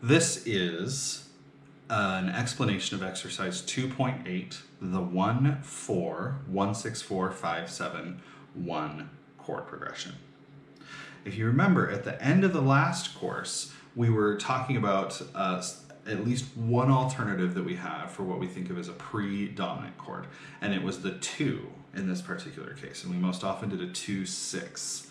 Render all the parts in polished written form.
This is an explanation of exercise 2.8, the 1-4-1-6-4-5-7-1 chord progression. If you remember, at the end of the last course, we were talking about at least one alternative that we have for what we think of as a predominant chord, and it was the 2 in this particular case, and we most often did a 2-6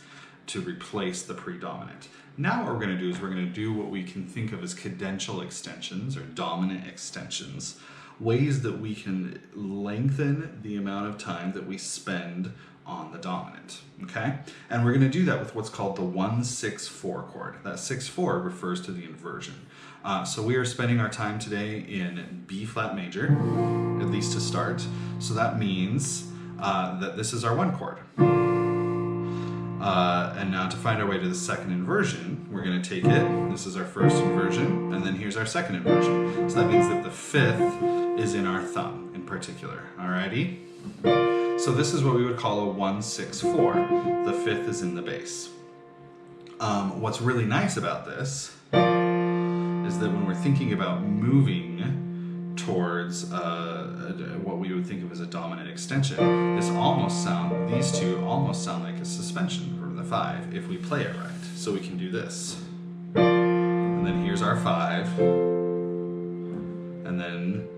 to replace the predominant. Now what we're going to do is we're going to do what we can think of as cadential extensions or dominant extensions, ways that we can lengthen the amount of time that we spend on the dominant, okay? And we're going to do that with what's called the 1-6-4 chord. That 6-4 refers to the inversion. So we are spending our time today in B flat major, at least to start. So that means that this is our 1 chord. And now to find our way to the second inversion, we're going to take it, this is our first inversion, and then here's our second inversion. So that means that the 5th is in our thumb in particular, alrighty? So this is what we would call a 1-6-4. The 5th is in the bass. What's really nice about this is that when we're thinking about moving towards what we would think of as a dominant extension, these two almost sound like a suspension for the 5 if we play it right. So we can do this. And then here's our 5. And then,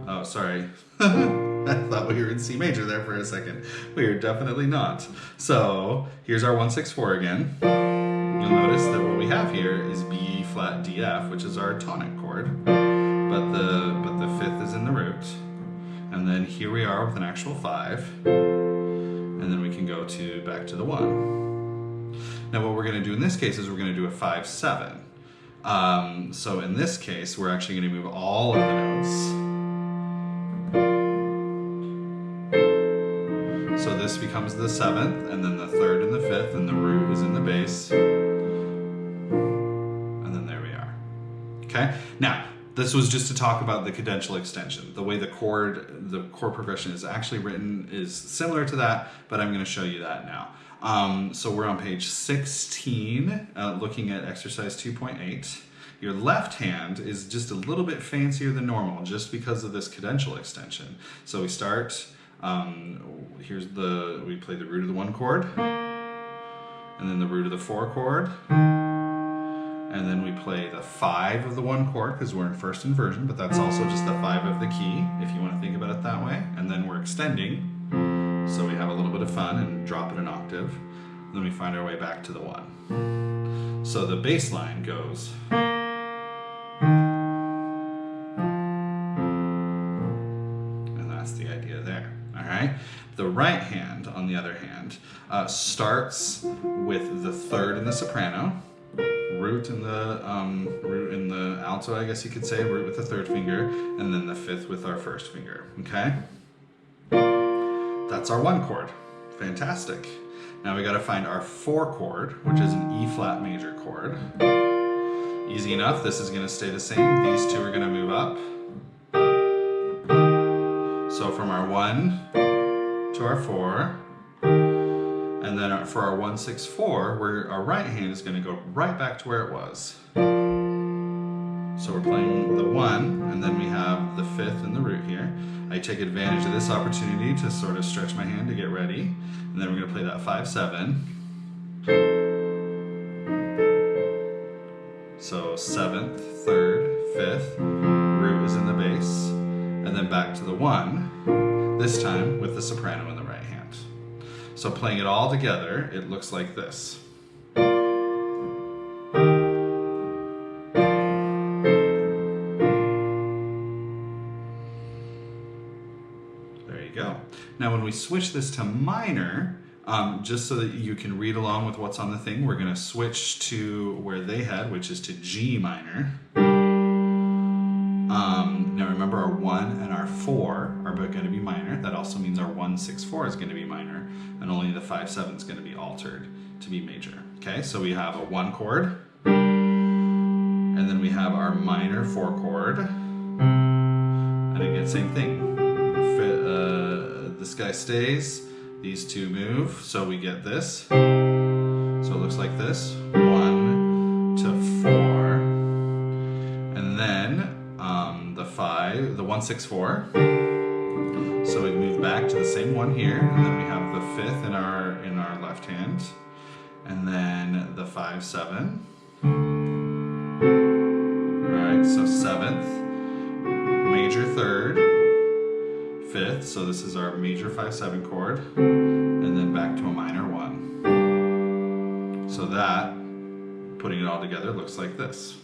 oh, sorry. I thought we were in C major there for a second. We are definitely not. So here's our 1-6-4 again. You'll notice that what we have here is B flat DF, which is our tonic chord, but the 5th is in the root. And then here we are with an actual 5, and then we can go back to the 1. Now what we're going to do in this case is we're going to do a 5-7. So in this case, we're actually going to move all of the notes. So this becomes the 7th, and then the 3rd and the 5th, and the root is in the bass. And then there we are. Okay? Now, this was just to talk about the cadential extension. The way the chord progression is actually written is similar to that, but I'm going to show you that now. So we're on page 16, looking at exercise 2.8. Your left hand is just a little bit fancier than normal, just because of this cadential extension. So we start, we play the root of the 1 chord, and then the root of the 4 chord, and then we play the 5 of the 1 chord because we're in first inversion, but that's also just the 5 of the key, if you want to think about it that way. And then we're extending, so we have a little bit of fun and drop it an octave. And then we find our way back to the 1. So the bass line goes. And that's the idea there, all right? The right hand, on the other hand, starts with the 3rd in the soprano, root in the alto, I guess you could say, root with the 3rd finger, and then the 5th with our 1st finger, okay? That's our 1 chord. Fantastic. Now we got to find our 4 chord, which is an E flat major chord. Easy enough, this is going to stay the same. These two are going to move up. So from our 1 to our 4, and then for our 1-6-4, our right hand is going to go right back to where it was. So we're playing the 1, and then we have the 5th in the root here. I take advantage of this opportunity to sort of stretch my hand to get ready, and then we're going to play that 5-7. So 7th, 3rd, 5th, root is in the bass, and then back to the 1, this time with the soprano in the right hand. So playing it all together, it looks like this. There you go. Now when we switch this to minor, just so that you can read along with what's on the thing, we're going to switch to where they had, which is to G minor. Now remember, our 1 and our 4 are both going to be minor. That also means our 1-6-4 is going to be minor, and only the 5-7 is going to be altered to be major. Okay, so we have a 1 chord, and then we have our minor 4 chord, and again, same thing. This guy stays, these two move, so we get this. So it looks like this, 1 to 4. the 1-6-4. So we move back to the same one here, and then we have the 5th in our left hand, and then the 5-7. All right, so 7th, major 3rd, 5th. So this is our major 5-7 chord, and then back to a minor 1. So that, putting it all together, looks like this.